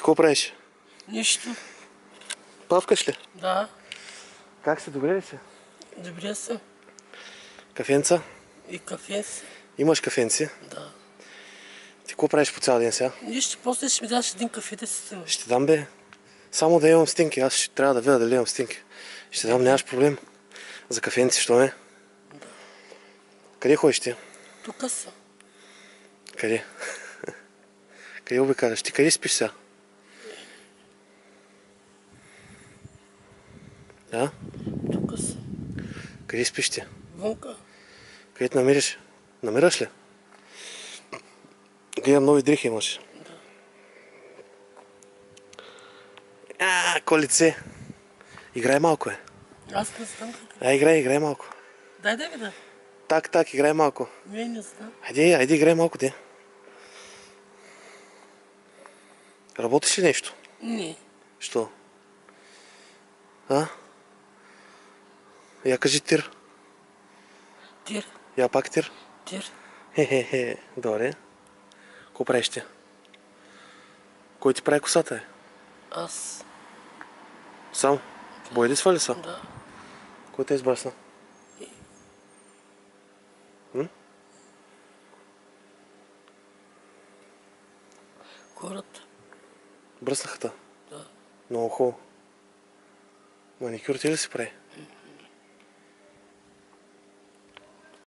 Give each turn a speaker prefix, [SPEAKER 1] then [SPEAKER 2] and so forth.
[SPEAKER 1] какво правиш?
[SPEAKER 2] Нищо.
[SPEAKER 1] Плавкаш ли?
[SPEAKER 2] Да.
[SPEAKER 1] Как си, добре ли си?
[SPEAKER 2] Добре съм.
[SPEAKER 1] Кафенца?
[SPEAKER 2] И кафе си.
[SPEAKER 1] Имаш кафенци?
[SPEAKER 2] Да.
[SPEAKER 1] Ти какво правиш по цял ден сега?
[SPEAKER 2] Нищо, после ще ми даш един кафе да си снимаш.
[SPEAKER 1] Ще дам бе. Само да имам стинки, аз ще трябва да видя дали имам стинки. Ще дам, нямаш проблем. За кафенци, що не?
[SPEAKER 2] Да.
[SPEAKER 1] Къде ходиш ти?
[SPEAKER 2] Тук съм.
[SPEAKER 1] Къде? Къде обикаляш? Ти къде спиш сега? Да?
[SPEAKER 2] Тук съм.
[SPEAKER 1] Къде спиш ти?
[SPEAKER 2] Вънка.
[SPEAKER 1] Къде те намираш? Намираш ли? Гледам нови дрехи имаш. Колице! Играй малко, е.
[SPEAKER 2] Аз не знам какво.
[SPEAKER 1] Играй малко.
[SPEAKER 2] Дай да видя.
[SPEAKER 1] Так, играй малко.
[SPEAKER 2] Не знам.
[SPEAKER 1] Айде, играй малко, де. Работиш ли нещо?
[SPEAKER 2] Не.
[SPEAKER 1] Що? Я кажи тир.
[SPEAKER 2] Тир.
[SPEAKER 1] Я пак тир.
[SPEAKER 2] Тир.
[SPEAKER 1] Хе-хе-хе. Добре. Какво правиш ти? Кой ти прави косата, е?
[SPEAKER 2] Аз.
[SPEAKER 1] Сам? Бой да свали са?
[SPEAKER 2] Да.
[SPEAKER 1] Кой те избрасна?
[SPEAKER 2] Хората.
[SPEAKER 1] Бръснаха та?
[SPEAKER 2] Да.
[SPEAKER 1] Много хубаво. Маникюр ти ли си прави?